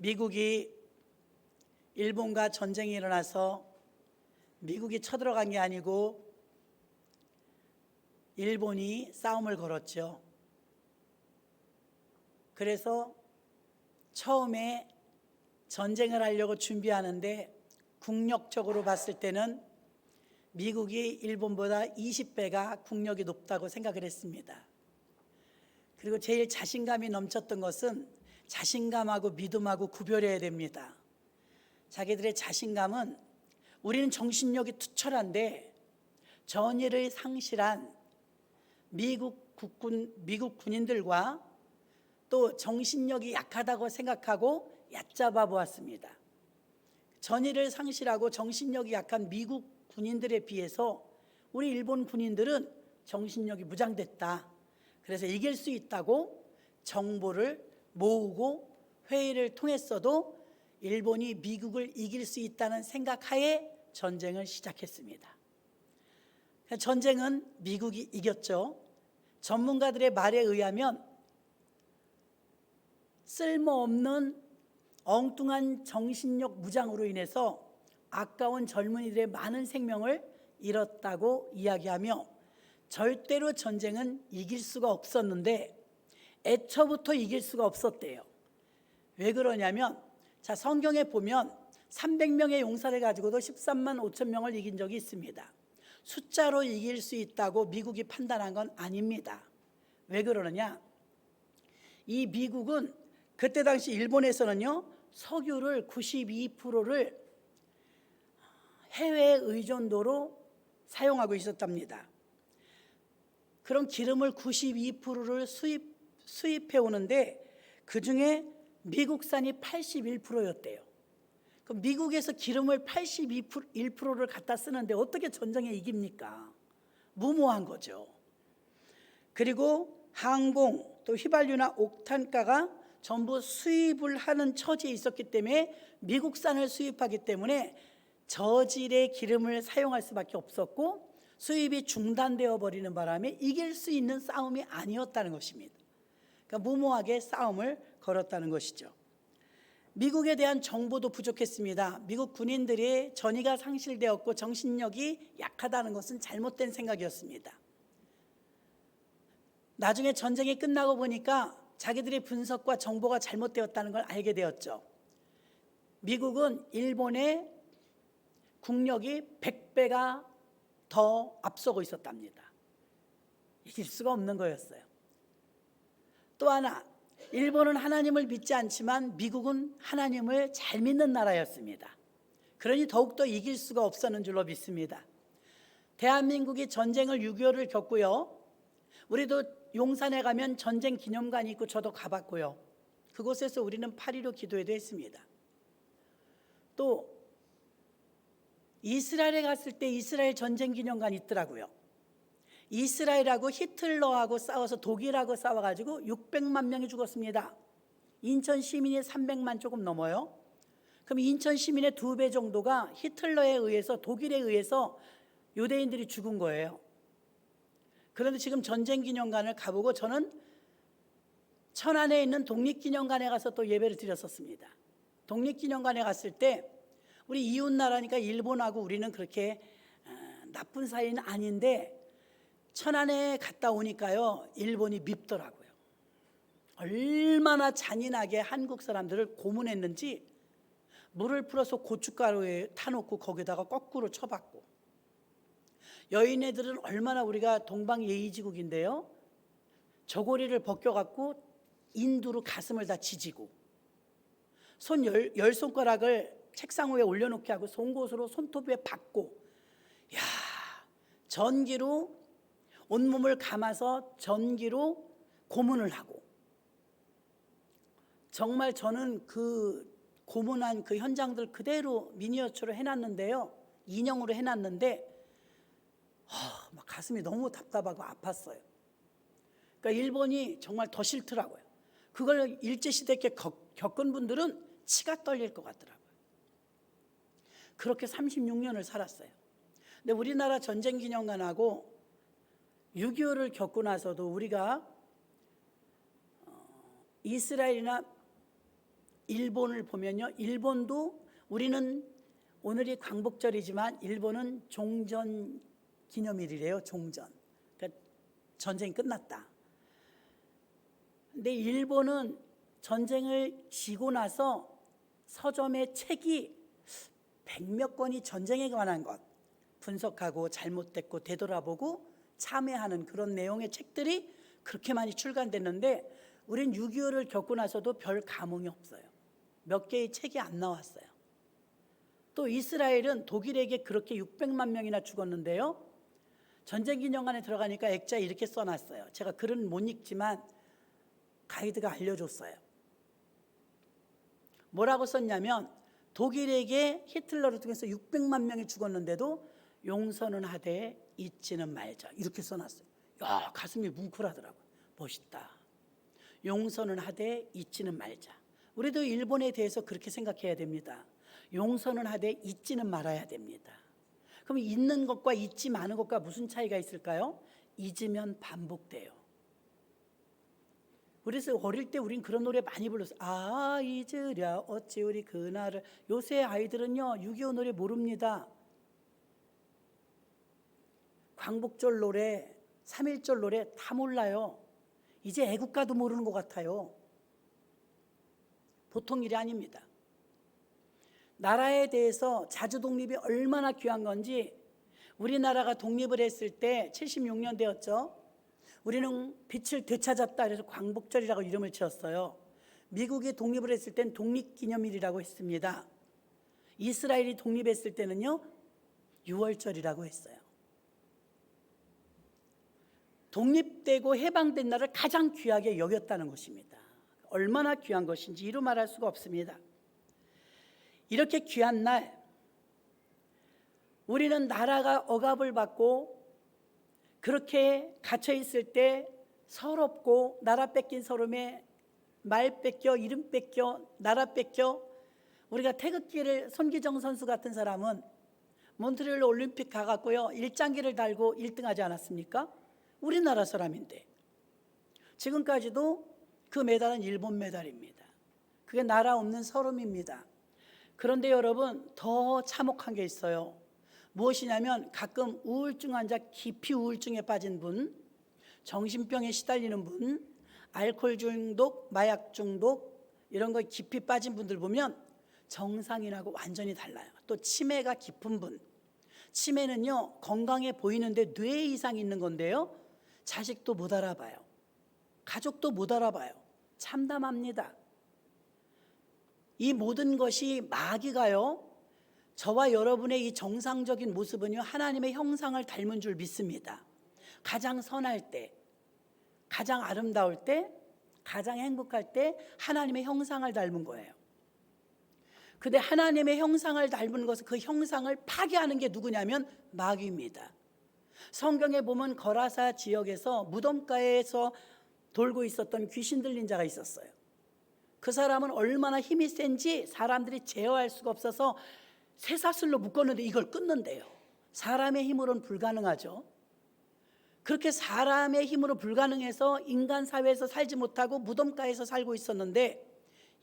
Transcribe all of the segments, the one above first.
미국이 일본과 전쟁이 일어나서 미국이 쳐들어간 게 아니고 일본이 싸움을 걸었죠. 그래서 처음에 전쟁을 하려고 준비하는데 국력적으로 봤을 때는 미국이 일본보다 20배가 국력이 높다고 생각을 했습니다. 그리고 제일 자신감이 넘쳤던 것은 자신감하고 믿음하고 구별해야 됩니다. 자기들의 자신감은 우리는 정신력이 투철한데 전의를 상실한 미국 군인들과 또 정신력이 약하다고 생각하고 얕잡아 보았습니다. 전의를 상실하고 정신력이 약한 미국 군인들에 비해서 우리 일본 군인들은 정신력이 무장됐다. 그래서 이길 수 있다고 정보를 모으고 회의를 통했어도 일본이 미국을 이길 수 있다는 생각하에 전쟁을 시작했습니다. 전쟁은 미국이 이겼죠. 전문가들의 말에 의하면 쓸모없는 엉뚱한 정신력 무장으로 인해서 아까운 젊은이들의 많은 생명을 잃었다고 이야기하며 절대로 전쟁은 이길 수가 없었는데 애초부터 이길 수가 없었대요. 왜 그러냐면 성경에 보면 300명의 용사를 가지고도 13만 5천 명을 이긴 적이 있습니다. 숫자로 이길 수 있다고 미국이 판단한 건 아닙니다. 왜 그러느냐? 이 미국은 그때 당시 일본에서는요, 석유를 92%를 해외 의존도로 사용하고 있었답니다. 그런 기름을 92%를 수입해 오는데 그 중에 미국산이 81%였대요. 그럼 미국에서 기름을 81%를 갖다 쓰는데 어떻게 전쟁에 이깁니까? 무모한 거죠. 그리고 항공 또 휘발유나 옥탄가가 전부 수입을 하는 처지에 있었기 때문에 미국산을 수입하기 때문에 저질의 기름을 사용할 수밖에 없었고 수입이 중단되어 버리는 바람에 이길 수 있는 싸움이 아니었다는 것입니다. 그러니까 무모하게 싸움을 걸었다는 것이죠. 미국에 대한 정보도 부족했습니다. 미국 군인들이 전의가 상실되었고 정신력이 약하다는 것은 잘못된 생각이었습니다. 나중에 전쟁이 끝나고 보니까 자기들의 분석과 정보가 잘못되었다는 걸 알게 되었죠. 미국은 일본의 국력이 100배가 더 앞서고 있었답니다. 이길 수가 없는 거였어요. 또 하나, 일본은 하나님을 믿지 않지만 미국은 하나님을 잘 믿는 나라였습니다. 그러니 더욱더 이길 수가 없었는 줄로 믿습니다. 대한민국이 전쟁을 6.25를 겪고요. 우리도 용산에 가면 전쟁 기념관이 있고 저도 가봤고요. 그곳에서 우리는 8.15 기도회도 했습니다. 또 이스라엘에 갔을 때 이스라엘 전쟁 기념관이 있더라고요. 이스라엘하고 히틀러하고 싸워서 독일하고 싸워가지고 600만 명이 죽었습니다. 인천 시민이 300만 조금 넘어요. 그럼 인천 시민의 2배 정도가 히틀러에 의해서 독일에 의해서 유대인들이 죽은 거예요. 그런데 지금 전쟁기념관을 가보고 저는 천안에 있는 독립기념관에 가서 또 예배를 드렸었습니다. 독립기념관에 갔을 때 우리 이웃나라니까 일본하고 우리는 그렇게 나쁜 사이는 아닌데 천안에 갔다 오니까요, 일본이 밉더라고요. 얼마나 잔인하게 한국 사람들을 고문했는지 물을 풀어서 고춧가루에 타놓고 거기다가 거꾸로 쳐박고, 여인애들은 얼마나, 우리가 동방예의지국인데요, 저고리를 벗겨갖고 인두로 가슴을 다 지지고 손 열 손가락을 책상 위에 올려놓게 하고 송곳으로 손톱에 박고, 야, 전기로 온몸을 감아서 전기로 고문을 하고, 정말 저는 그 고문한 그 현장들 그대로 미니어처로 해놨는데요, 인형으로 해놨는데 막 가슴이 너무 답답하고 아팠어요. 그러니까 일본이 정말 더 싫더라고요. 그걸 일제시대 때 겪은 분들은 치가 떨릴 것 같더라고요. 그렇게 36년을 살았어요. 근데 우리나라 전쟁기념관하고 6.25를 겪고 나서도 우리가 이스라엘이나 일본을 보면요, 일본도 우리는 오늘이 광복절이지만 일본은 종전 기념일이래요. 종전. 그러니까 전쟁이 끝났다. 근데 일본은 전쟁을 지고 나서 서점에 책이 100몇 권이 전쟁에 관한 것 분석하고 잘못됐고 되돌아보고 참회하는 그런 내용의 책들이 그렇게 많이 출간됐는데 우린 6.25를 겪고 나서도 별 감흥이 없어요. 몇 개의 책이 안 나왔어요. 또 이스라엘은 독일에게 그렇게 600만 명이나 죽었는데요, 전쟁기념관에 들어가니까 액자에 이렇게 써놨어요. 제가 글은 못 읽지만 가이드가 알려줬어요. 뭐라고 썼냐면 독일에게 히틀러를 통해서 600만 명이 죽었는데도 용서는 하되 잊지는 말자, 이렇게 써놨어요. 야, 가슴이 뭉클하더라고요. 멋있다. 용서는 하되 잊지는 말자. 우리도 일본에 대해서 그렇게 생각해야 됩니다. 용서는 하되 잊지는 말아야 됩니다. 그럼 잊는 것과 잊지 마는 것과 무슨 차이가 있을까요? 잊으면 반복돼요. 그래서 어릴 때 우린 그런 노래 많이 불렀어요. 아, 잊으랴 어찌 우리 그날을. 요새 아이들은요 6.25 노래 모릅니다. 광복절 노래, 3.1절 노래 다 몰라요. 이제 애국가도 모르는 것 같아요. 보통 일이 아닙니다. 나라에 대해서 자주 독립이 얼마나 귀한 건지, 우리나라가 독립을 했을 때 76년대였죠. 우리는 빛을 되찾았다 그래서 광복절이라고 이름을 지었어요. 미국이 독립을 했을 땐 독립기념일이라고 했습니다. 이스라엘이 독립했을 때는요 6월절이라고 했어요. 독립되고 해방된 날을 가장 귀하게 여겼다는 것입니다. 얼마나 귀한 것인지 이루 말할 수가 없습니다. 이렇게 귀한 날, 우리는 나라가 억압을 받고 그렇게 갇혀 있을 때 서럽고, 나라 뺏긴 서름에 말 뺏겨, 이름 뺏겨, 나라 뺏겨. 우리가 태극기를, 손기정 선수 같은 사람은 몬트리올 올림픽 가갖고요 1장기를 달고 1등하지 않았습니까? 우리나라 사람인데 지금까지도 그 메달은 일본 메달입니다. 그게 나라 없는 서름입니다. 그런데 여러분, 더 참혹한 게 있어요. 무엇이냐면 가끔 우울증 환자, 깊이 우울증에 빠진 분, 정신병에 시달리는 분, 알코올 중독, 마약 중독 이런 거 깊이 빠진 분들 보면 정상인하고 완전히 달라요. 또 치매가 깊은 분, 치매는요 건강해 보이는데 뇌 이상이 있는 건데요, 자식도 못 알아봐요. 가족도 못 알아봐요. 참담합니다. 이 모든 것이 마귀가요 저와 여러분의 이 정상적인 모습은요 하나님의 형상을 닮은 줄 믿습니다. 가장 선할 때, 가장 아름다울 때, 가장 행복할 때 하나님의 형상을 닮은 거예요. 근데 하나님의 형상을 닮은 것은 그 형상을 파괴하는 게 누구냐면 마귀입니다. 성경에 보면 거라사 지역에서 무덤가에서 돌고 있었던 귀신 들린 자가 있었어요. 그 사람은 얼마나 힘이 센지 사람들이 제어할 수가 없어서 쇠사슬로 묶었는데 이걸 끊는데요. 사람의 힘으로는 불가능하죠. 그렇게 사람의 힘으로 불가능해서 인간 사회에서 살지 못하고 무덤가에서 살고 있었는데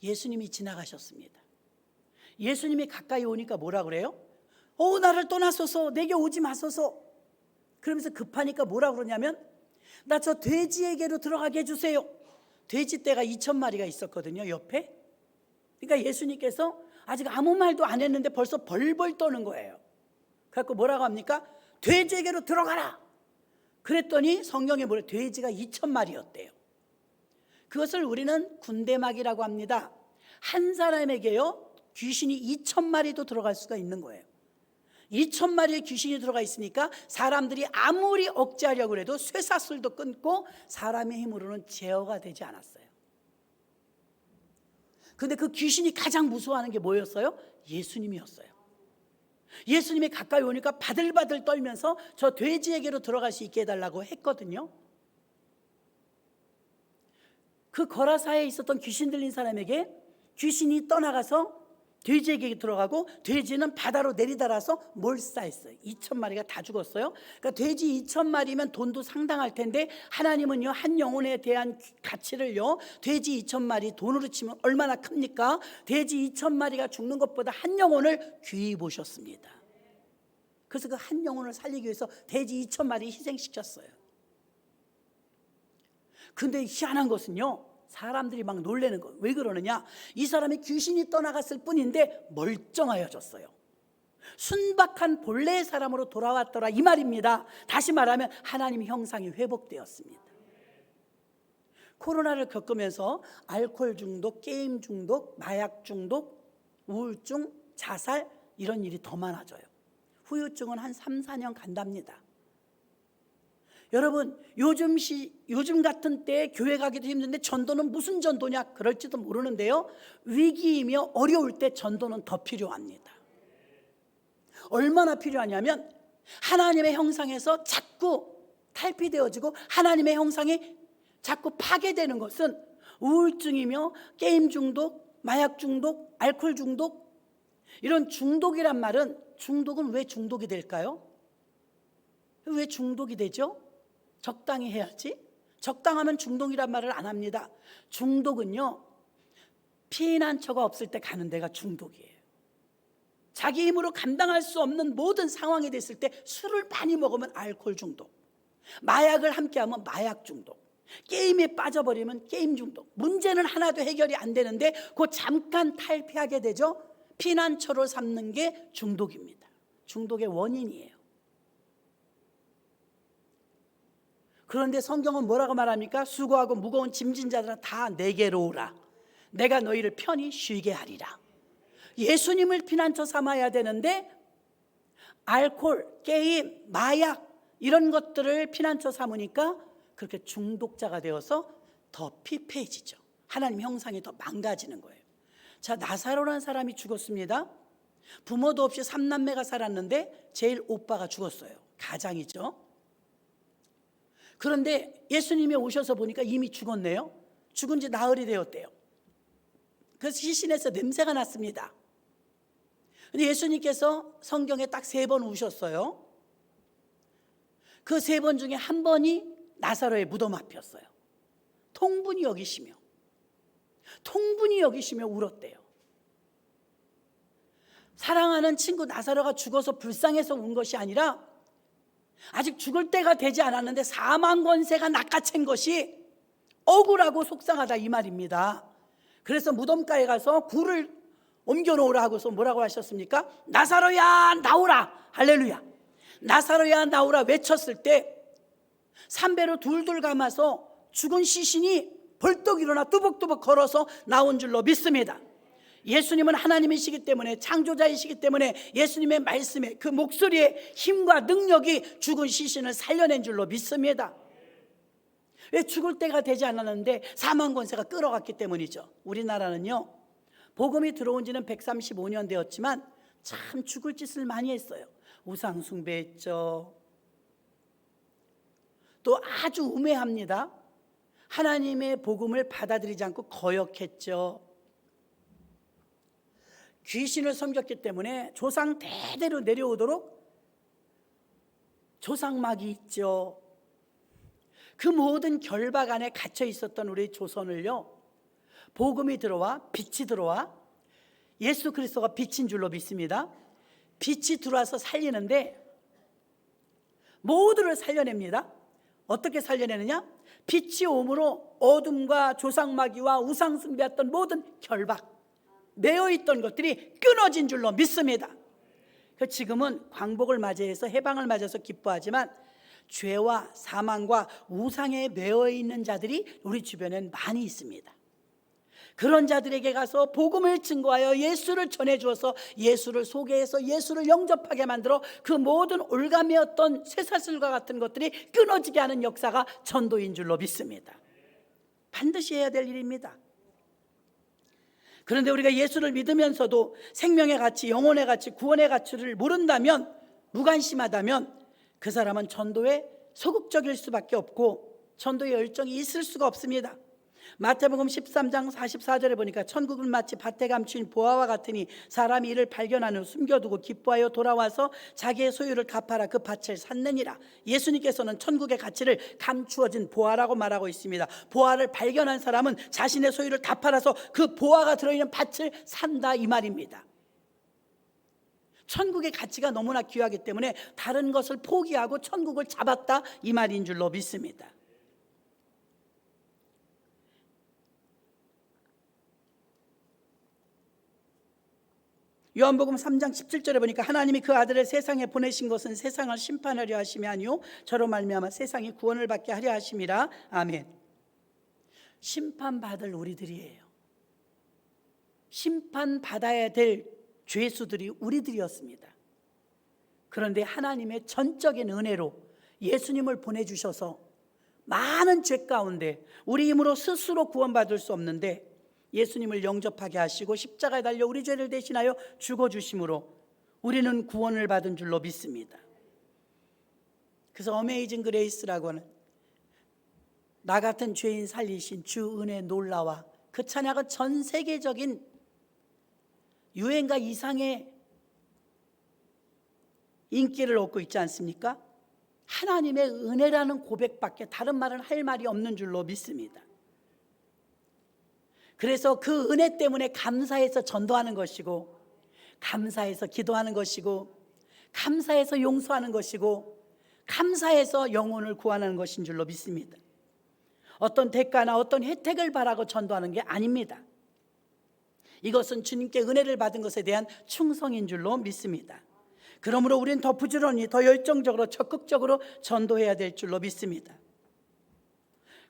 예수님이 지나가셨습니다. 예수님이 가까이 오니까 뭐라 그래요? 나를 떠나소서, 내게 오지 마소서. 그러면서 급하니까 뭐라 그러냐면, 나 저 돼지에게로 들어가게 해주세요. 돼지떼가 2,000마리가 있었거든요 옆에. 그러니까 예수님께서 아직 아무 말도 안 했는데 벌써 벌벌 떠는 거예요. 그래서 뭐라고 합니까? 돼지에게로 들어가라. 그랬더니 성경에 뭐래? 돼지가 2,000마리였대요. 그것을 우리는 군대막이라고 합니다. 한 사람에게요 귀신이 2,000마리도 들어갈 수가 있는 거예요. 2,000마리의 귀신이 들어가 있으니까 사람들이 아무리 억제하려고 해도 쇠사슬도 끊고 사람의 힘으로는 제어가 되지 않았어요. 근데 그 귀신이 가장 무서워하는 게 뭐였어요? 예수님이었어요. 예수님이 가까이 오니까 바들바들 떨면서 저 돼지에게로 들어갈 수 있게 해달라고 했거든요. 그 거라사에 있었던 귀신 들린 사람에게 귀신이 떠나가서 돼지에게 들어가고 돼지는 바다로 내리달아서 몰사했어요. 2,000마리가 다 죽었어요. 그러니까 돼지 2,000마리면 돈도 상당할 텐데 하나님은요, 한 영혼에 대한 가치를요, 돼지 2,000마리 돈으로 치면 얼마나 큽니까? 돼지 2,000마리가 죽는 것보다 한 영혼을 귀히 보셨습니다. 그래서 그 한 영혼을 살리기 위해서 돼지 2,000마리 희생시켰어요. 근데 희한한 것은요, 사람들이 막 놀라는 거. 왜 그러느냐? 이 사람이 귀신이 떠나갔을 뿐인데 멀쩡하여졌어요. 순박한 본래의 사람으로 돌아왔더라, 이 말입니다. 다시 말하면 하나님의 형상이 회복되었습니다. 코로나를 겪으면서 알코올 중독, 게임 중독, 마약 중독, 우울증, 자살, 이런 일이 더 많아져요. 후유증은 한 3, 4년 간답니다. 여러분, 요즘 같은 때에 교회 가기도 힘든데 전도는 무슨 전도냐? 그럴지도 모르는데요, 위기이며 어려울 때 전도는 더 필요합니다. 얼마나 필요하냐면 하나님의 형상에서 자꾸 탈피되어지고 하나님의 형상이 자꾸 파괴되는 것은 우울증이며 게임 중독, 마약 중독, 알코올 중독, 이런 중독이란 말은, 중독은 왜 중독이 될까요? 왜 중독이 되죠? 적당히 해야지. 적당하면 중독이란 말을 안 합니다. 중독은요, 피난처가 없을 때 가는 데가 중독이에요. 자기 힘으로 감당할 수 없는 모든 상황이 됐을 때 술을 많이 먹으면 알코올 중독, 마약을 함께하면 마약 중독, 게임에 빠져버리면 게임 중독. 문제는 하나도 해결이 안 되는데 그 잠깐 탈피하게 되죠. 피난처로 삼는 게 중독입니다. 중독의 원인이에요. 그런데 성경은 뭐라고 말합니까? 수고하고 무거운 짐진 자들아 다 내게로 오라. 내가 너희를 편히 쉬게 하리라. 예수님을 피난처 삼아야 되는데 알코올, 게임, 마약 이런 것들을 피난처 삼으니까 그렇게 중독자가 되어서 더 피폐해지죠. 하나님 형상이 더 망가지는 거예요. 자, 나사로라는 사람이 죽었습니다. 부모도 없이 3남매가 살았는데 제일 오빠가 죽었어요. 가장이죠. 그런데 예수님이 오셔서 보니까 이미 죽었네요. 죽은 지 나흘이 되었대요. 그래서 시신에서 냄새가 났습니다. 근데 예수님께서 성경에 딱 3번 우셨어요. 그 3번 중에 한 번이 나사로의 무덤 앞이었어요. 통분히 여기시며 울었대요. 사랑하는 친구 나사로가 죽어서 불쌍해서 운 것이 아니라 아직 죽을 때가 되지 않았는데 사망 권세가 낚아챈 것이 억울하고 속상하다, 이 말입니다. 그래서 무덤가에 가서 굴을 옮겨놓으라 하고서 뭐라고 하셨습니까? 나사로야 나오라. 할렐루야. 나사로야 나오라 외쳤을 때 삼배로 둘둘 감아서 죽은 시신이 벌떡 일어나 뚜벅뚜벅 걸어서 나온 줄로 믿습니다. 예수님은 하나님이시기 때문에, 창조자이시기 때문에 예수님의 말씀에, 그 목소리의 힘과 능력이 죽은 시신을 살려낸 줄로 믿습니다. 왜? 죽을 때가 되지 않았는데 사망 권세가 끌어갔기 때문이죠. 우리나라는요, 복음이 들어온 지는 135년 되었지만 참 죽을 짓을 많이 했어요. 우상 숭배했죠. 또 아주 우매합니다. 하나님의 복음을 받아들이지 않고 거역했죠. 귀신을 섬겼기 때문에 조상 대대로 내려오도록 조상막이 있죠. 그 모든 결박 안에 갇혀 있었던 우리 조선을요, 복음이 들어와, 빛이 들어와, 예수 그리스도가 빛인 줄로 믿습니다. 빛이 들어와서 살리는데 모두를 살려냅니다. 어떻게 살려내느냐? 빛이 오므로 어둠과 조상마귀와 우상 숭배했던 모든 결박, 매어있던 것들이 끊어진 줄로 믿습니다. 지금은 광복을 맞이해서 해방을 맞아서 기뻐하지만 죄와 사망과 우상에 매어있는 자들이 우리 주변엔 많이 있습니다. 그런 자들에게 가서 복음을 증거하여 예수를 전해주어서 예수를 소개해서 예수를 영접하게 만들어 그 모든 올가매었던 쇠사슬과 같은 것들이 끊어지게 하는 역사가 전도인 줄로 믿습니다. 반드시 해야 될 일입니다. 그런데 우리가 예수를 믿으면서도 생명의 가치, 영혼의 가치, 구원의 가치를 모른다면, 무관심하다면 그 사람은 전도에 소극적일 수밖에 없고 전도의 열정이 있을 수가 없습니다. 마태복음 13장 44절에 보니까 천국은 마치 밭에 감춘 보화와 같으니 사람이 이를 발견한 후 숨겨두고 기뻐하여 돌아와서 자기의 소유를 갚아라 그 밭을 샀느니라. 예수님께서는 천국의 가치를 감추어진 보화라고 말하고 있습니다. 보화를 발견한 사람은 자신의 소유를 다 팔아서 그 보화가 들어있는 밭을 산다 이 말입니다. 천국의 가치가 너무나 귀하기 때문에 다른 것을 포기하고 천국을 잡았다 이 말인 줄로 믿습니다. 요한복음 3장 17절에 보니까 하나님이 그 아들을 세상에 보내신 것은 세상을 심판하려 하심이 아니요 저로 말미암아 세상이 구원을 받게 하려 하심이라. 아멘. 심판받을 우리들이에요. 심판받아야 될 죄수들이 우리들이었습니다. 그런데 하나님의 전적인 은혜로 예수님을 보내주셔서 많은 죄 가운데 우리 힘으로 스스로 구원받을 수 없는데 예수님을 영접하게 하시고 십자가에 달려 우리 죄를 대신하여 죽어주심으로 우리는 구원을 받은 줄로 믿습니다. 그래서 어메이징 그레이스라고 하는 나 같은 죄인 살리신 주 은혜 놀라와 그 찬양은 전 세계적인 유행가 이상의 인기를 얻고 있지 않습니까? 하나님의 은혜라는 고백밖에 다른 말은 할 말이 없는 줄로 믿습니다. 그래서 그 은혜 때문에 감사해서 전도하는 것이고, 감사해서 기도하는 것이고, 감사해서 용서하는 것이고, 감사해서 영혼을 구원하는 것인 줄로 믿습니다. 어떤 대가나 어떤 혜택을 바라고 전도하는 게 아닙니다. 이것은 주님께 은혜를 받은 것에 대한 충성인 줄로 믿습니다. 그러므로 우리는 더 부지런히 더 열정적으로 적극적으로 전도해야 될 줄로 믿습니다.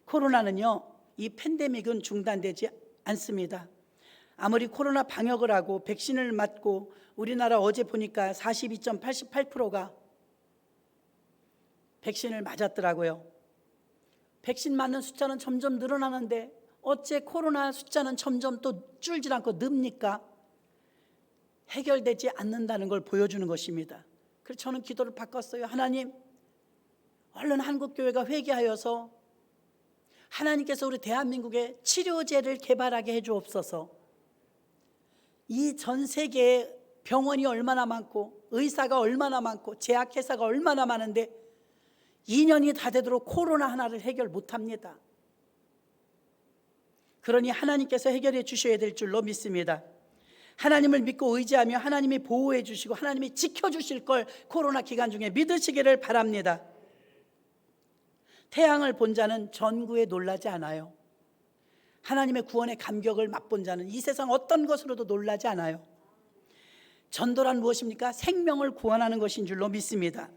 코로나는요, 이 팬데믹은 중단되지 않습니다. 아무리 코로나 방역을 하고 백신을 맞고 우리나라 어제 보니까 42.88%가 백신을 맞았더라고요. 백신 맞는 숫자는 점점 늘어나는데 어째 코로나 숫자는 점점 또 줄질 않고 늡니까? 해결되지 않는다는 걸 보여주는 것입니다. 그래서 저는 기도를 바꿨어요. 하나님, 얼른 한국교회가 회개하여서 하나님께서 우리 대한민국에 치료제를 개발하게 해주옵소서. 이 전 세계에 병원이 얼마나 많고 의사가 얼마나 많고 제약회사가 얼마나 많은데 2년이 다 되도록 코로나 하나를 해결 못합니다. 그러니 하나님께서 해결해 주셔야 될 줄로 믿습니다. 하나님을 믿고 의지하며 하나님이 보호해 주시고 하나님이 지켜주실 걸 코로나 기간 중에 믿으시기를 바랍니다. 태양을 본 자는 전구에 놀라지 않아요. 하나님의 구원의 감격을 맛본 자는 이 세상 어떤 것으로도 놀라지 않아요. 전도란 무엇입니까? 생명을 구원하는 것인 줄로 믿습니다.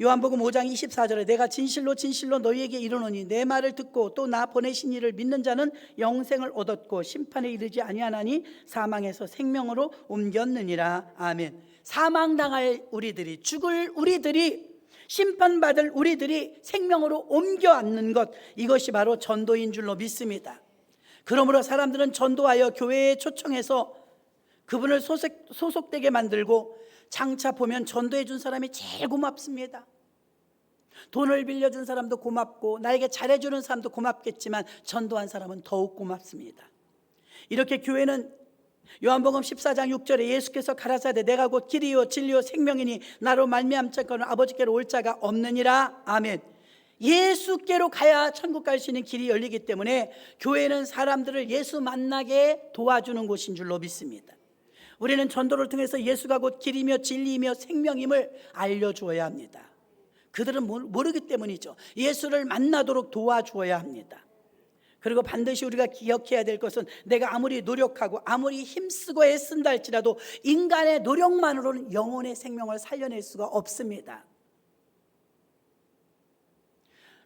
요한복음 5장 24절에 내가 진실로 진실로 너희에게 이르노니 내 말을 듣고 또 나 보내신 이를 믿는 자는 영생을 얻었고 심판에 이르지 아니하나니 사망에서 생명으로 옮겼느니라. 아멘. 사망당할 우리들이, 죽을 우리들이, 심판받을 우리들이 생명으로 옮겨 앉는 것, 이것이 바로 전도인 줄로 믿습니다. 그러므로 사람들은 전도하여 교회에 초청해서 그분을 소속되게 만들고 장차 보면 전도해 준 사람이 제일 고맙습니다. 돈을 빌려준 사람도 고맙고 나에게 잘해주는 사람도 고맙겠지만 전도한 사람은 더욱 고맙습니다. 이렇게 교회는 요한복음 14장 6절에 예수께서 가라사대 내가 곧 길이요 진리요 생명이니 나로 말미암자거는 아버지께로 올 자가 없느니라. 아멘. 예수께로 가야 천국 갈 수 있는 길이 열리기 때문에 교회는 사람들을 예수 만나게 도와주는 곳인 줄로 믿습니다. 우리는 전도를 통해서 예수가 곧 길이며 진리이며 생명임을 알려주어야 합니다. 그들은 모르기 때문이죠. 예수를 만나도록 도와주어야 합니다. 그리고 반드시 우리가 기억해야 될 것은 내가 아무리 노력하고 아무리 힘쓰고 애쓴다 할지라도 인간의 노력만으로는 영혼의 생명을 살려낼 수가 없습니다.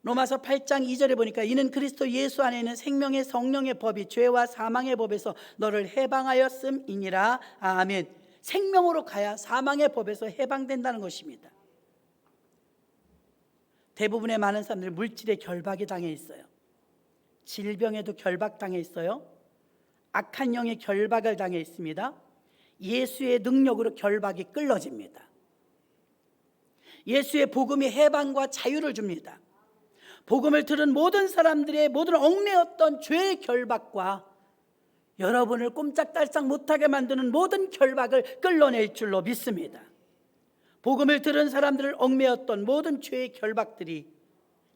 로마서 8장 2절에 보니까 이는 그리스도 예수 안에 있는 생명의 성령의 법이 죄와 사망의 법에서 너를 해방하였음이니라. 아멘. 생명으로 가야 사망의 법에서 해방된다는 것입니다. 대부분의 많은 사람들이 물질에 결박이 당해 있어요. 질병에도 결박당해 있어요. 악한 영의 결박을 당해 있습니다. 예수의 능력으로 결박이 끌어집니다. 예수의 복음이 해방과 자유를 줍니다. 복음을 들은 모든 사람들의 모든 얽매였던 죄의 결박과 여러분을 꼼짝달싹 못하게 만드는 모든 결박을 끌어낼 줄로 믿습니다. 복음을 들은 사람들을 얽매였던 모든 죄의 결박들이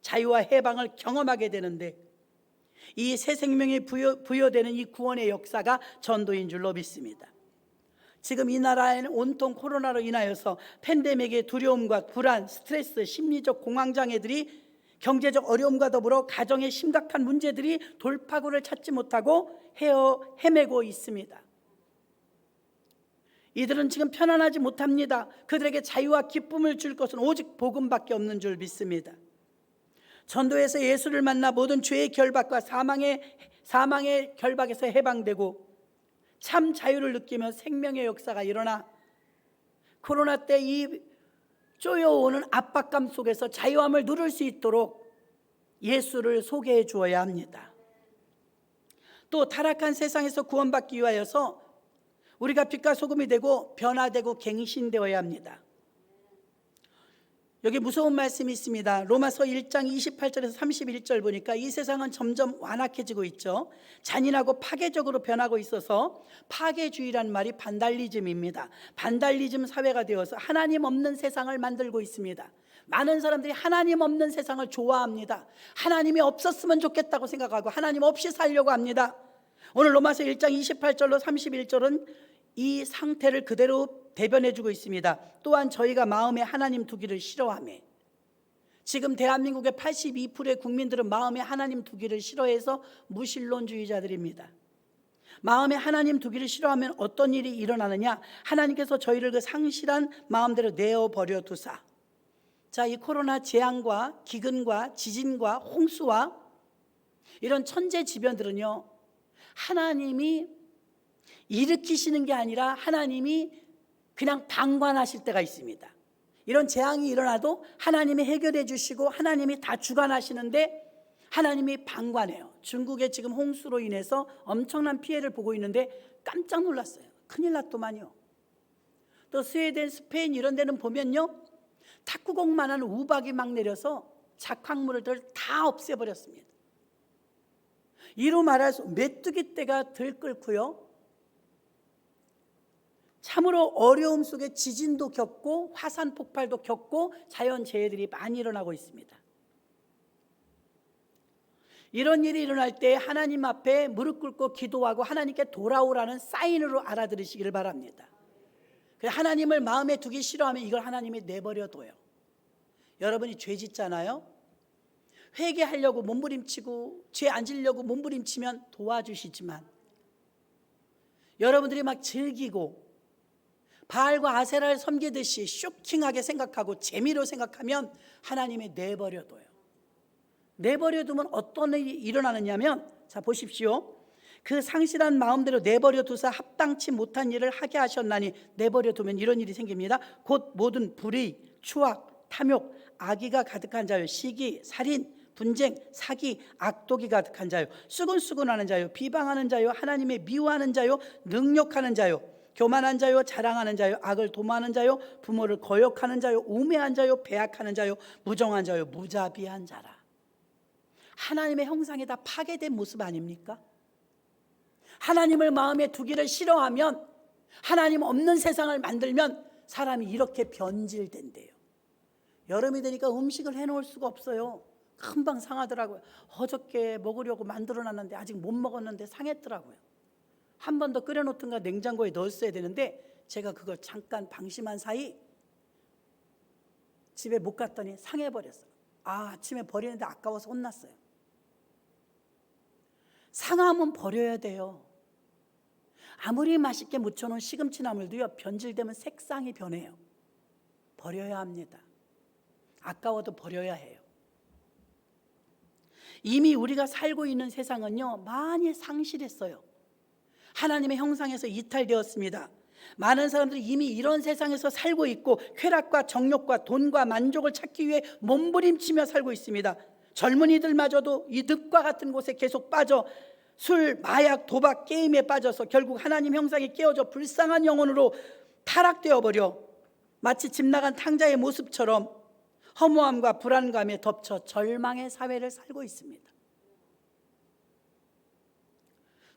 자유와 해방을 경험하게 되는데, 이 새 생명이 부여되는 이 구원의 역사가 전도인 줄로 믿습니다. 지금 이 나라에는 온통 코로나로 인하여서 팬데믹의 두려움과 불안, 스트레스, 심리적 공황장애들이, 경제적 어려움과 더불어 가정의 심각한 문제들이 돌파구를 찾지 못하고 헤매고 있습니다. 이들은 지금 편안하지 못합니다. 그들에게 자유와 기쁨을 줄 것은 오직 복음밖에 없는 줄 믿습니다. 전도에서 예수를 만나 모든 죄의 결박과 사망의 결박에서 해방되고 참 자유를 느끼며 생명의 역사가 일어나 코로나 때 이 쪼여오는 압박감 속에서 자유함을 누릴 수 있도록 예수를 소개해 주어야 합니다. 또 타락한 세상에서 구원받기 위하여서 우리가 빛과 소금이 되고 변화되고 갱신되어야 합니다. 여기 무서운 말씀이 있습니다. 로마서 1장 28절에서 31절 보니까 이 세상은 점점 완악해지고 있죠. 잔인하고 파괴적으로 변하고 있어서 파괴주의라는 말이 반달리즘입니다. 반달리즘 사회가 되어서 하나님 없는 세상을 만들고 있습니다. 많은 사람들이 하나님 없는 세상을 좋아합니다. 하나님이 없었으면 좋겠다고 생각하고 하나님 없이 살려고 합니다. 오늘 로마서 1장 28절로 31절은 이 상태를 그대로 대변해주고 있습니다. 또한 저희가 마음에 하나님 두기를 싫어하며, 지금 대한민국의 82%의 국민들은 마음에 하나님 두기를 싫어해서 무신론주의자들입니다. 마음에 하나님 두기를 싫어하면 어떤 일이 일어나느냐? 하나님께서 저희를 그 상실한 마음대로 내어버려 두사, 자, 이 코로나 재앙과 기근과 지진과 홍수와 이런 천재지변들은요, 하나님이 일으키시는 게 아니라 하나님이 그냥 방관하실 때가 있습니다. 이런 재앙이 일어나도 하나님이 해결해 주시고 하나님이 다 주관하시는데 하나님이 방관해요. 중국에 지금 홍수로 인해서 엄청난 피해를 보고 있는데 깜짝 놀랐어요. 큰일 났더만요. 또 스웨덴, 스페인 이런 데는 보면요, 탁구공만한 우박이 막 내려서 작황물들 다 없애버렸습니다. 이로 말해서 메뚜기 떼가 들끓고요, 참으로 어려움 속에 지진도 겪고 화산 폭발도 겪고 자연재해들이 많이 일어나고 있습니다. 이런 일이 일어날 때 하나님 앞에 무릎 꿇고 기도하고 하나님께 돌아오라는 사인으로 알아들으시기를 바랍니다. 하나님을 마음에 두기 싫어하면 이걸 하나님이 내버려둬요. 여러분이 죄 짓잖아요. 회개하려고 몸부림치고 죄 안 지려고 몸부림치면 도와주시지만, 여러분들이 막 즐기고 바알과 아세라를 섬기듯이 쇼킹하게 생각하고 재미로 생각하면 하나님이 내버려둬요. 내버려두면 어떤 일이 일어나느냐면, 자 보십시오. 그 상실한 마음대로 내버려두사 합당치 못한 일을 하게 하셨나니, 내버려두면 이런 일이 생깁니다. 곧 모든 불의, 추악, 탐욕, 악의가 가득한 자요, 시기, 살인, 분쟁, 사기, 악독이 가득한 자요, 수근수근하는 자요, 비방하는 자요, 하나님의 미워하는 자요, 능욕하는 자요, 교만한 자요, 자랑하는 자요, 악을 도모하는 자요, 부모를 거역하는 자요, 우매한 자요, 배악하는 자요, 무정한 자요, 무자비한 자라. 하나님의 형상이 다 파괴된 모습 아닙니까? 하나님을 마음에 두기를 싫어하면, 하나님 없는 세상을 만들면 사람이 이렇게 변질된대요. 여름이 되니까 음식을 해놓을 수가 없어요. 금방 상하더라고요. 어저께 먹으려고 만들어놨는데 아직 못 먹었는데 상했더라고요. 한 번 더 끓여놓든가 냉장고에 넣었어야 되는데 제가 그걸 잠깐 방심한 사이 집에 못 갔더니 상해버렸어요. 아침에 버리는데 아까워서 혼났어요. 상하면 버려야 돼요. 아무리 맛있게 무쳐놓은 시금치 나물도요, 변질되면 색상이 변해요. 버려야 합니다. 아까워도 버려야 해요. 이미 우리가 살고 있는 세상은요, 많이 상실했어요. 하나님의 형상에서 이탈되었습니다. 많은 사람들이 이미 이런 세상에서 살고 있고 쾌락과 정욕과 돈과 만족을 찾기 위해 몸부림치며 살고 있습니다. 젊은이들마저도 이 늪과 같은 곳에 계속 빠져 술, 마약, 도박, 게임에 빠져서 결국 하나님 형상이 깨어져 불쌍한 영혼으로 타락되어 버려 마치 집 나간 탕자의 모습처럼 허무함과 불안감에 덮쳐 절망의 사회를 살고 있습니다.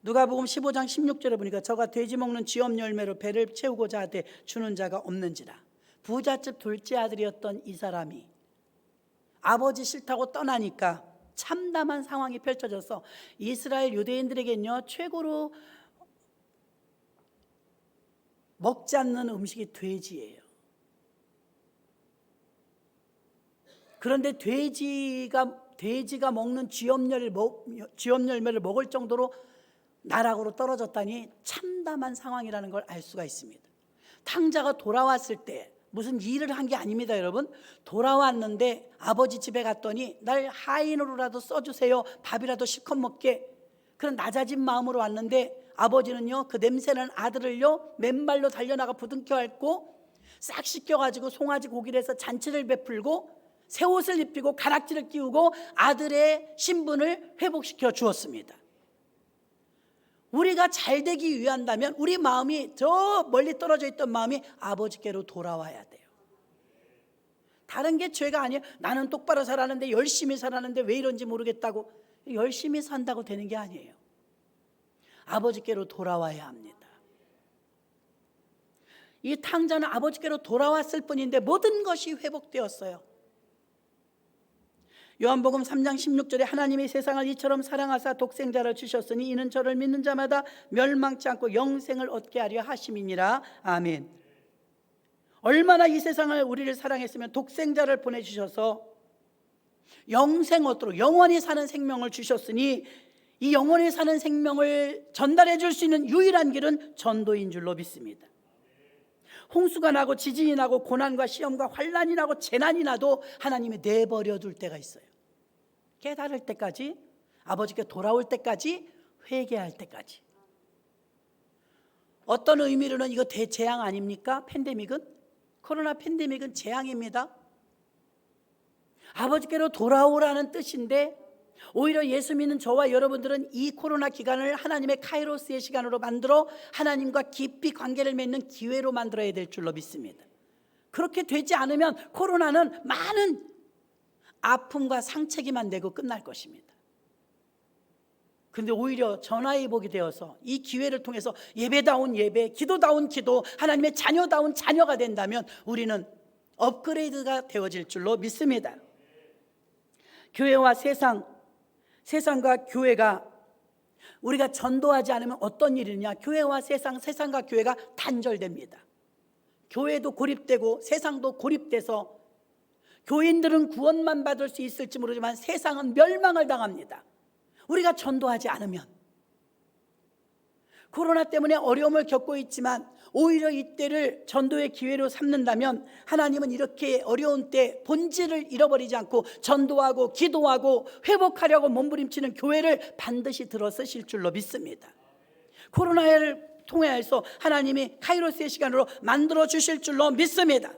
누가복음 15장 16절에 보니까 저가 돼지 먹는 쥐업 열매로 배를 채우고자 하되 주는 자가 없는지라. 부잣집 둘째 아들이었던 이 사람이 아버지 싫다고 떠나니까 참담한 상황이 펼쳐져서 이스라엘 유대인들에게는요, 최고로 먹지 않는 음식이 돼지예요. 그런데 돼지가 먹는 쥐업 열매를 먹을 정도로 나락으로 떨어졌다니 참담한 상황이라는 걸 알 수가 있습니다. 탕자가 돌아왔을 때 무슨 일을 한 게 아닙니다, 여러분. 돌아왔는데 아버지 집에 갔더니 날 하인으로라도 써주세요, 밥이라도 실컷 먹게, 그런 낮아진 마음으로 왔는데 아버지는요, 그 냄새나는 아들을요 맨발로 달려나가 부둥켜 안고 싹 씻겨가지고 송아지 고기를 해서 잔치를 베풀고 새 옷을 입히고 가락지를 끼우고 아들의 신분을 회복시켜 주었습니다. 우리가 잘 되기 위한다면 우리 마음이, 저 멀리 떨어져 있던 마음이 아버지께로 돌아와야 돼요. 다른 게 죄가 아니에요. 나는 똑바로 살았는데, 열심히 살았는데 왜 이런지 모르겠다고 열심히 산다고 되는 게 아니에요. 아버지께로 돌아와야 합니다. 이 탕자는 아버지께로 돌아왔을 뿐인데 모든 것이 회복되었어요. 요한복음 3장 16절에 하나님이 세상을 이처럼 사랑하사 독생자를 주셨으니 이는 저를 믿는 자마다 멸망치 않고 영생을 얻게 하려 하심이니라. 아멘. 얼마나 이 세상을, 우리를 사랑했으면 독생자를 보내주셔서 영생 얻도록 영원히 사는 생명을 주셨으니 이 영원히 사는 생명을 전달해 줄 수 있는 유일한 길은 전도인 줄로 믿습니다. 홍수가 나고 지진이 나고 고난과 시험과 환난이 나고 재난이 나도 하나님이 내버려 둘 때가 있어요. 깨달을 때까지, 아버지께 돌아올 때까지, 회개할 때까지. 어떤 의미로는 이거 대재앙 아닙니까? 팬데믹은, 코로나 팬데믹은 재앙입니다. 아버지께로 돌아오라는 뜻인데 오히려 예수 믿는 저와 여러분들은 이 코로나 기간을 하나님의 카이로스의 시간으로 만들어 하나님과 깊이 관계를 맺는 기회로 만들어야 될 줄로 믿습니다. 그렇게 되지 않으면 코로나는 많은 아픔과 상처기만 내고 끝날 것입니다. 그런데 오히려 전화위복이 되어서 이 기회를 통해서 예배다운 예배, 기도다운 기도, 하나님의 자녀다운 자녀가 된다면 우리는 업그레이드가 되어질 줄로 믿습니다. 교회와 세상과 교회가, 우리가 전도하지 않으면 어떤 일이냐? 교회와 세상과 교회가 단절됩니다. 교회도 고립되고 세상도 고립돼서 교인들은 구원만 받을 수 있을지 모르지만 세상은 멸망을 당합니다. 우리가 전도하지 않으면. 코로나 때문에 어려움을 겪고 있지만 오히려 이때를 전도의 기회로 삼는다면 하나님은 이렇게 어려운 때 본질을 잃어버리지 않고 전도하고 기도하고 회복하려고 몸부림치는 교회를 반드시 들어서실 줄로 믿습니다. 코로나를 통해서 하나님이 카이로스의 시간으로 만들어 주실 줄로 믿습니다.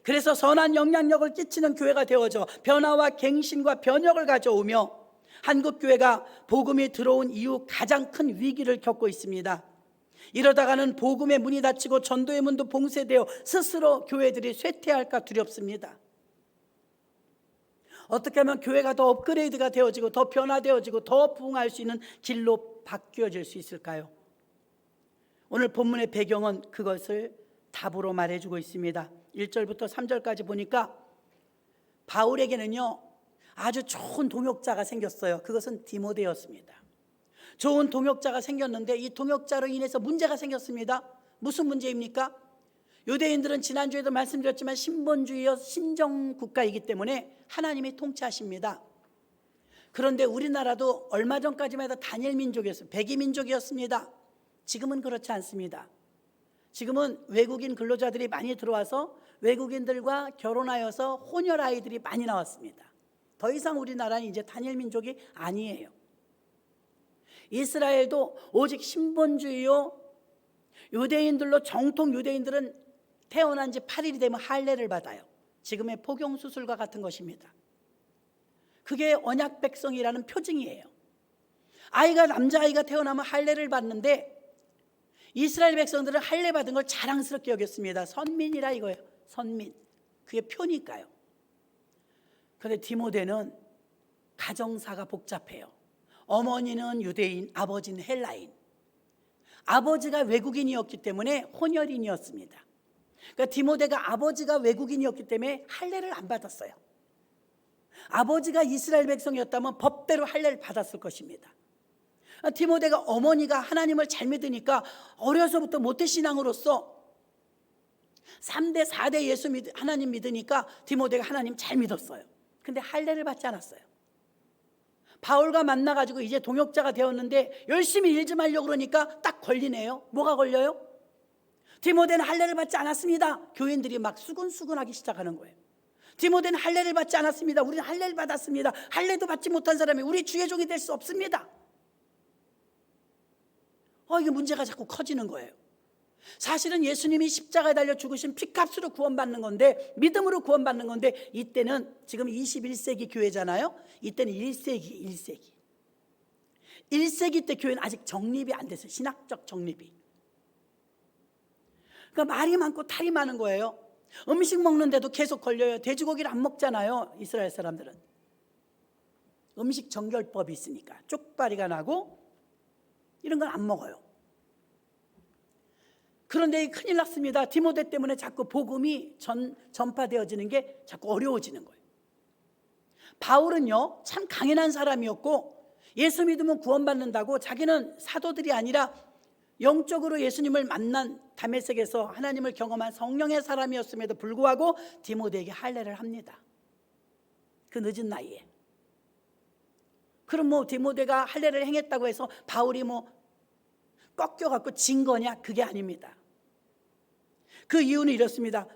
그래서 선한 영향력을 끼치는 교회가 되어져 변화와 갱신과 변혁을 가져오며 한국교회가 복음이 들어온 이후 가장 큰 위기를 겪고 있습니다. 이러다가는 복음의 문이 닫히고 전도의 문도 봉쇄되어 스스로 교회들이 쇠퇴할까 두렵습니다. 어떻게 하면 교회가 더 업그레이드가 되어지고 더 변화되어지고 더 부흥할 수 있는 길로 바뀌어질 수 있을까요? 오늘 본문의 배경은 그것을 답으로 말해주고 있습니다. 1절부터 3절까지 보니까 바울에게는요 아주 좋은 동역자가 생겼어요. 그것은 디모데였습니다. 좋은 동역자가 생겼는데 이 동역자로 인해서 문제가 생겼습니다. 무슨 문제입니까? 유대인들은 지난주에도 말씀드렸지만 신본주의여 신정국가이기 때문에 하나님이 통치하십니다. 그런데 우리나라도 얼마 전까지만 해도 단일 민족이었어요. 백이 민족이었습니다. 지금은 그렇지 않습니다. 지금은 외국인 근로자들이 많이 들어와서 외국인들과 결혼하여서 혼혈 아이들이 많이 나왔습니다. 더 이상 우리나라는 이제 단일 민족이 아니에요. 이스라엘도 오직 신본주의요 유대인들로, 정통 유대인들은 태어난 지 8일이 되면 할례를 받아요. 지금의 포경수술과 같은 것입니다. 그게 언약 백성이라는 표징이에요. 남자아이가 태어나면 할례를 받는데 이스라엘 백성들은 할례 받은 걸 자랑스럽게 여겼습니다. 선민이라 이거예요. 선민. 그게 표니까요. 그런데 디모데는 가정사가 복잡해요. 어머니는 유대인, 아버지는 헬라인. 아버지가 외국인이었기 때문에 혼혈인이었습니다. 그러니까 디모데가 아버지가 외국인이었기 때문에 할례를 안 받았어요. 아버지가 이스라엘 백성이었다면 법대로 할례를 받았을 것입니다. 디모데가 어머니가 하나님을 잘 믿으니까 어려서부터 모태신앙으로서 3대 4대 하나님 믿으니까 디모데가 하나님 잘 믿었어요. 근데 할례를 받지 않았어요. 바울과 만나가지고 이제 동역자가 되었는데 열심히 일 좀 하려고 그러니까 딱 걸리네요. 뭐가 걸려요? 디모데는 할례를 받지 않았습니다. 교인들이 막 수근수근하기 시작하는 거예요. 디모데는 할례를 받지 않았습니다. 우리는 할례를 받았습니다. 할례도 받지 못한 사람이 우리 주의 종이 될 수 없습니다. 이게 문제가 자꾸 커지는 거예요. 사실은 예수님이 십자가에 달려 죽으신 피값으로 구원받는 건데, 믿음으로 구원받는 건데, 이때는 지금 21세기 교회잖아요. 이때는 1세기 때 교회는 아직 정립이 안 됐어요. 신학적 정립이. 그러니까 말이 많고 탈이 많은 거예요. 음식 먹는데도 계속 걸려요. 돼지고기를 안 먹잖아요, 이스라엘 사람들은. 음식 정결법이 있으니까 쪽발이가 나고 이런 건 안 먹어요. 그런데 큰일 났습니다. 디모데 때문에 자꾸 복음이 전파되어지는 게 자꾸 어려워지는 거예요. 바울은요, 참 강인한 사람이었고 예수 믿으면 구원받는다고 자기는 사도들이 아니라 영적으로 예수님을 만난 다메섹에서 하나님을 경험한 성령의 사람이었음에도 불구하고 디모데에게 할례를 합니다. 그 늦은 나이에. 그럼 디모데가 할례를 행했다고 해서 바울이 꺾여갖고 진 거냐? 그게 아닙니다. 그 이유는 이렇습니다.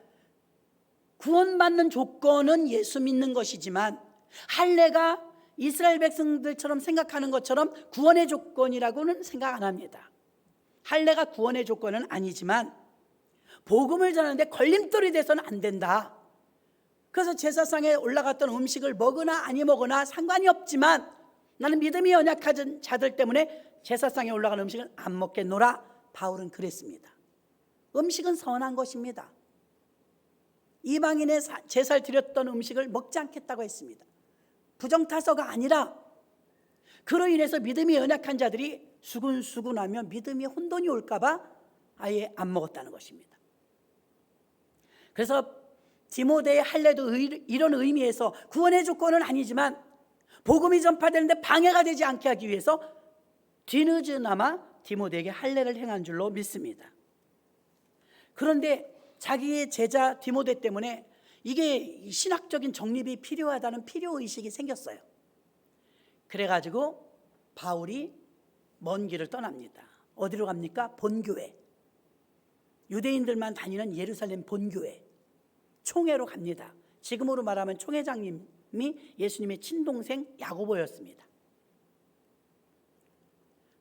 구원받는 조건은 예수 믿는 것이지만 할례가 이스라엘 백성들처럼 생각하는 것처럼 구원의 조건이라고는 생각 안 합니다. 할례가 구원의 조건은 아니지만 복음을 전하는데 걸림돌이 돼서는 안 된다. 그래서 제사상에 올라갔던 음식을 먹으나 아니 먹으나 상관이 없지만 나는 믿음이 연약한 자들 때문에 제사상에 올라가는 음식을 안 먹겠노라. 바울은 그랬습니다. 음식은 선한 것입니다. 이방인의 제사를 드렸던 음식을 먹지 않겠다고 했습니다. 부정타서가 아니라 그로 인해서 믿음이 연약한 자들이 수근수근하며 믿음이 혼돈이 올까 봐 아예 안 먹었다는 것입니다. 그래서 디모데의 할례도 이런 의미에서 구원의 조건은 아니지만 복음이 전파되는데 방해가 되지 않게 하기 위해서 뒤늦으나마 디모데에게 할례를 행한 줄로 믿습니다. 그런데 자기의 제자 디모데 때문에 이게 신학적인 정립이 필요하다는 필요의식이 생겼어요. 그래가지고 바울이 먼 길을 떠납니다. 어디로 갑니까? 본교회. 유대인들만 다니는 예루살렘 본교회. 총회로 갑니다. 지금으로 말하면 총회장님이 예수님의 친동생 야고보였습니다.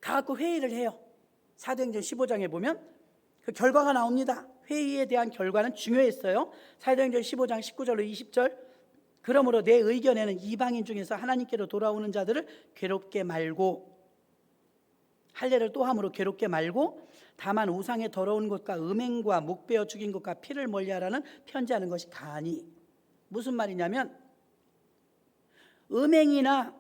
가갖고 회의를 해요. 사도행전 15장에 보면 그 결과가 나옵니다. 회의에 대한 결과는 중요했어요. 사도행전 15장 19절로 20절. 그러므로 내 의견에는 이방인 중에서 하나님께로 돌아오는 자들을 괴롭게 말고, 할례를 또 함으로 괴롭게 말고, 다만 우상의 더러운 것과 음행과 목베어 죽인 것과 피를 멀리하라는 편지하는 것이 가하니. 무슨 말이냐면 음행이나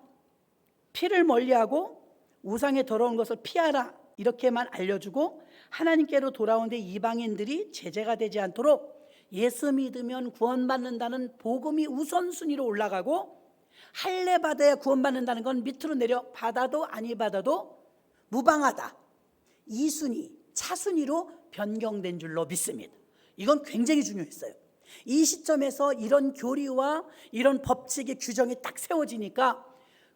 피를 멀리하고 우상의 더러운 것을 피하라 이렇게만 알려주고, 하나님께로 돌아오는데 이방인들이 제재가 되지 않도록 예수 믿으면 구원받는다는 복음이 우선순위로 올라가고, 할례 받아야 구원받는다는 건 밑으로 내려 받아도 아니 받아도 무방하다, 2순위, 차순위로 변경된 줄로 믿습니다. 이건 굉장히 중요했어요. 이 시점에서 이런 교리와 이런 법칙의 규정이 딱 세워지니까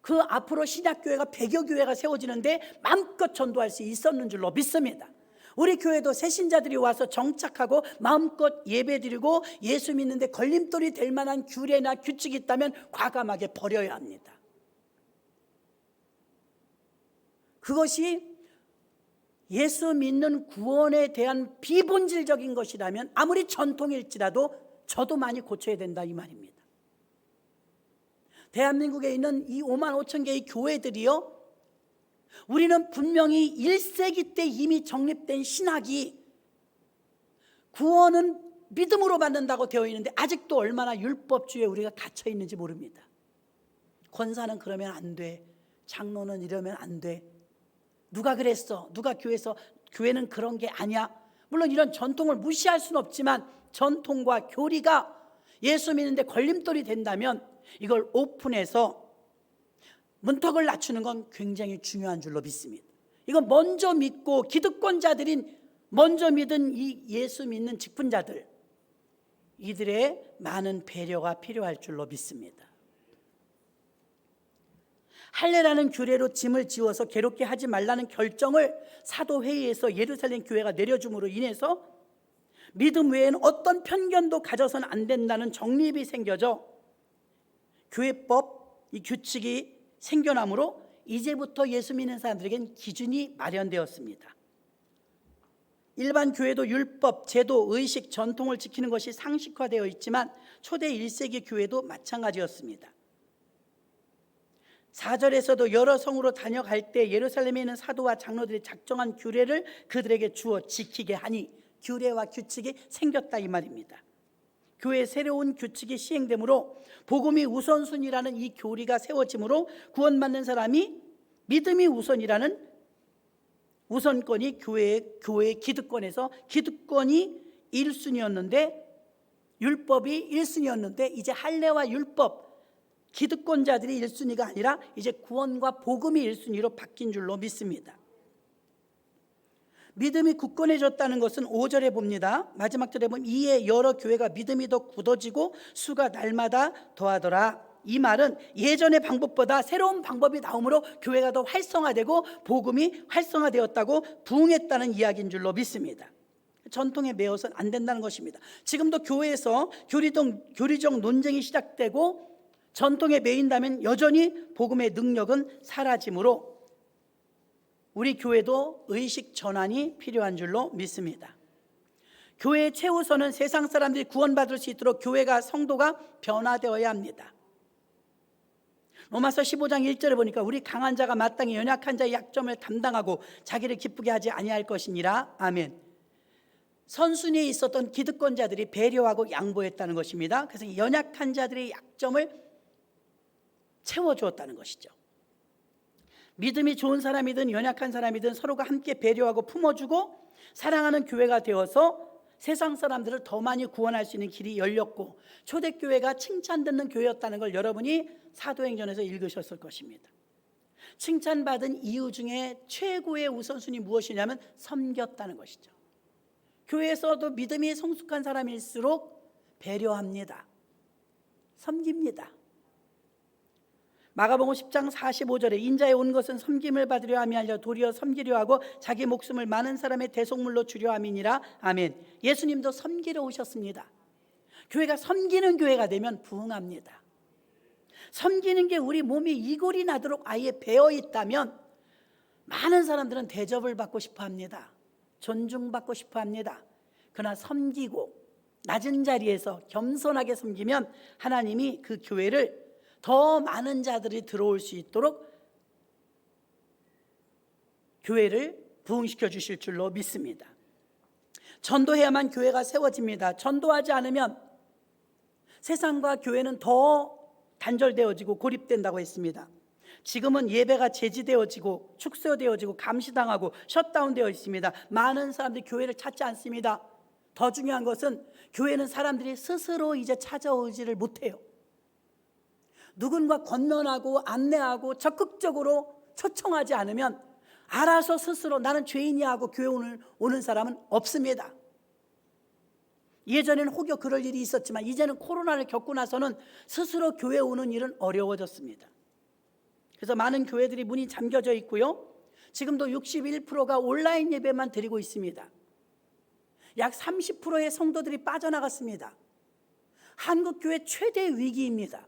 그 앞으로 신약교회가 100여 교회가 세워지는데 마음껏 전도할 수 있었는 줄로 믿습니다. 우리 교회도 새신자들이 와서 정착하고 마음껏 예배드리고 예수 믿는데 걸림돌이 될 만한 규례나 규칙이 있다면 과감하게 버려야 합니다. 그것이 예수 믿는 구원에 대한 비본질적인 것이라면 아무리 전통일지라도 저도 많이 고쳐야 된다 이 말입니다. 대한민국에 있는 이 5만 5천 개의 교회들이요, 우리는 분명히 1세기 때 이미 정립된 신학이 구원은 믿음으로 받는다고 되어 있는데 아직도 얼마나 율법주의에 우리가 갇혀 있는지 모릅니다. 권사는 그러면 안 돼. 장로는 이러면 안 돼. 누가 그랬어? 누가 교회는 그런 게 아니야. 물론 이런 전통을 무시할 수는 없지만 전통과 교리가 예수 믿는데 걸림돌이 된다면 이걸 오픈해서 문턱을 낮추는 건 굉장히 중요한 줄로 믿습니다. 이건 먼저 믿고 기득권자들인 먼저 믿은 이 예수 믿는 직분자들, 이들의 많은 배려가 필요할 줄로 믿습니다. 할례라는 규례로 짐을 지워서 괴롭게 하지 말라는 결정을 사도회의에서 예루살렘 교회가 내려줌으로 인해서 믿음 외에는 어떤 편견도 가져서는 안 된다는 정립이 생겨져 교회법, 이 규칙이 생겨나므로 이제부터 예수 믿는 사람들에겐 기준이 마련되었습니다. 일반 교회도 율법, 제도, 의식, 전통을 지키는 것이 상식화되어 있지만 초대 1세기 교회도 마찬가지였습니다. 4절에서도 여러 성으로 다녀갈 때 예루살렘에 있는 사도와 장로들이 작정한 규례를 그들에게 주어 지키게 하니 규례와 규칙이 생겼다 이 말입니다. 교회의 새로운 규칙이 시행되므로 복음이 우선순위라는 이 교리가 세워지므로 구원받는 사람이 믿음이 우선이라는 우선권이 교회의 기득권에서 기득권이 1순위였는데 율법이 1순위였는데 이제 할례와 율법 기득권자들이 1순위가 아니라 이제 구원과 복음이 1순위로 바뀐 줄로 믿습니다. 믿음이 굳건해졌다는 것은 5절에 봅니다. 마지막 절에 보면 이에 여러 교회가 믿음이 더 굳어지고 수가 날마다 더하더라. 이 말은 예전의 방법보다 새로운 방법이 나오므로 교회가 더 활성화되고 복음이 활성화되었다고 부응했다는 이야기인 줄로 믿습니다. 전통에 매여서는 안 된다는 것입니다. 지금도 교회에서 교리적 논쟁이 시작되고 전통에 매인다면 여전히 복음의 능력은 사라지므로 우리 교회도 의식 전환이 필요한 줄로 믿습니다. 교회의 최우선은 세상 사람들이 구원받을 수 있도록 교회가 성도가 변화되어야 합니다. 로마서 15장 1절에 보니까 우리 강한 자가 마땅히 연약한 자의 약점을 담당하고 자기를 기쁘게 하지 아니할 것이니라. 아멘. 선순위에 있었던 기득권자들이 배려하고 양보했다는 것입니다. 그래서 연약한 자들의 약점을 채워주었다는 것이죠. 믿음이 좋은 사람이든 연약한 사람이든 서로가 함께 배려하고 품어주고 사랑하는 교회가 되어서 세상 사람들을 더 많이 구원할 수 있는 길이 열렸고 초대교회가 칭찬듣는 교회였다는 걸 여러분이 사도행전에서 읽으셨을 것입니다. 칭찬받은 이유 중에 최고의 우선순위 무엇이냐면 섬겼다는 것이죠. 교회에서도 믿음이 성숙한 사람일수록 배려합니다. 섬깁니다. 마가복음 10장 45절에 인자에 온 것은 섬김을 받으려 함이 아니라 도리어 섬기려 하고 자기 목숨을 많은 사람의 대속물로 주려 함이니라. 아멘. 예수님도 섬기러 오셨습니다. 교회가 섬기는 교회가 되면 부흥합니다. 섬기는 게 우리 몸이 이골이 나도록 아예 배어 있다면 많은 사람들은 대접을 받고 싶어 합니다. 존중받고 싶어 합니다. 그러나 섬기고 낮은 자리에서 겸손하게 섬기면 하나님이 그 교회를 더 많은 자들이 들어올 수 있도록 교회를 부흥시켜 주실 줄로 믿습니다. 전도해야만 교회가 세워집니다. 전도하지 않으면 세상과 교회는 더 단절되어지고 고립된다고 했습니다. 지금은 예배가 제지되어지고 축소되어지고 감시당하고 셧다운되어 있습니다. 많은 사람들이 교회를 찾지 않습니다. 더 중요한 것은 교회는 사람들이 스스로 이제 찾아오지를 못해요. 누군가 권면하고 안내하고 적극적으로 초청하지 않으면 알아서 스스로 나는 죄인이야 하고 교회 오는 사람은 없습니다. 예전에는 혹여 그럴 일이 있었지만 이제는 코로나를 겪고 나서는 스스로 교회 오는 일은 어려워졌습니다. 그래서 많은 교회들이 문이 잠겨져 있고요. 지금도 61%가 온라인 예배만 드리고 있습니다. 약 30%의 성도들이 빠져나갔습니다. 한국교회 최대 위기입니다.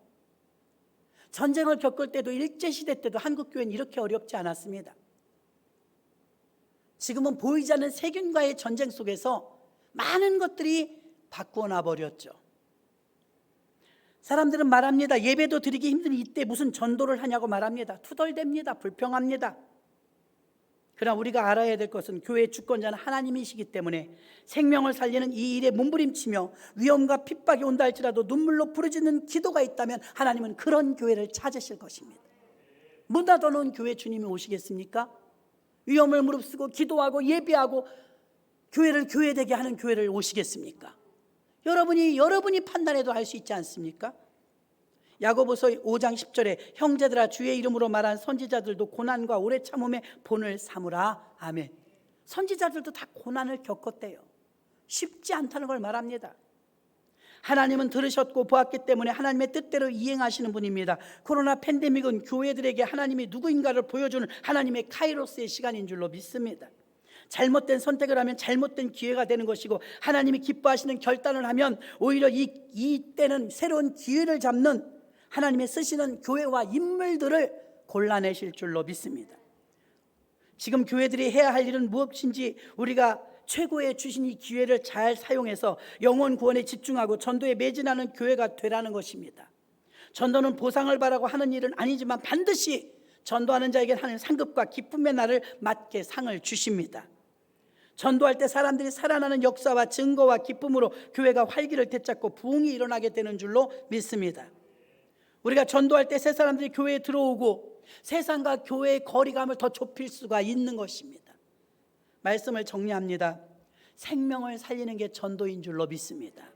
전쟁을 겪을 때도 일제시대 때도 한국교회는 이렇게 어렵지 않았습니다. 지금은 보이지 않는 세균과의 전쟁 속에서 많은 것들이 바꾸어 놔버렸죠. 사람들은 말합니다. 예배도 드리기 힘든 이때 무슨 전도를 하냐고 말합니다. 투덜댑니다. 불평합니다. 그러나 우리가 알아야 될 것은 교회의 주권자는 하나님이시기 때문에 생명을 살리는 이 일에 몸부림치며 위험과 핍박이 온다 할지라도 눈물로 부르짖는 기도가 있다면 하나님은 그런 교회를 찾으실 것입니다. 문 닫아놓은 교회 주님이 오시겠습니까? 위험을 무릅쓰고 기도하고 예배하고 교회를 교회되게 하는 교회를 오시겠습니까? 여러분이 판단해도 알 수 있지 않습니까? 야고보서 5장 10절에 형제들아 주의 이름으로 말한 선지자들도 고난과 오래 참음의 본을 삼으라. 아멘. 선지자들도 다 고난을 겪었대요. 쉽지 않다는 걸 말합니다. 하나님은 들으셨고 보았기 때문에 하나님의 뜻대로 이행하시는 분입니다. 코로나 팬데믹은 교회들에게 하나님이 누구인가를 보여주는 하나님의 카이로스의 시간인 줄로 믿습니다. 잘못된 선택을 하면 잘못된 기회가 되는 것이고 하나님이 기뻐하시는 결단을 하면 오히려 이 때는 새로운 기회를 잡는 하나님의 쓰시는 교회와 인물들을 골라내실 줄로 믿습니다. 지금 교회들이 해야 할 일은 무엇인지 우리가 최고의 주신 이 기회를 잘 사용해서 영혼 구원에 집중하고 전도에 매진하는 교회가 되라는 것입니다. 전도는 보상을 바라고 하는 일은 아니지만 반드시 전도하는 자에게 하는 상급과 기쁨의 날을 맞게 상을 주십니다. 전도할 때 사람들이 살아나는 역사와 증거와 기쁨으로 교회가 활기를 되찾고 부흥이 일어나게 되는 줄로 믿습니다. 우리가 전도할 때 새 사람들이 교회에 들어오고 세상과 교회의 거리감을 더 좁힐 수가 있는 것입니다. 말씀을 정리합니다. 생명을 살리는 게 전도인 줄로 믿습니다.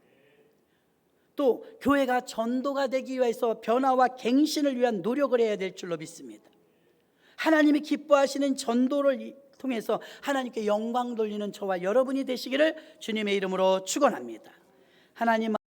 또 교회가 전도가 되기 위해서 변화와 갱신을 위한 노력을 해야 될 줄로 믿습니다. 하나님이 기뻐하시는 전도를 통해서 하나님께 영광 돌리는 저와 여러분이 되시기를 주님의 이름으로 축원합니다. 하나님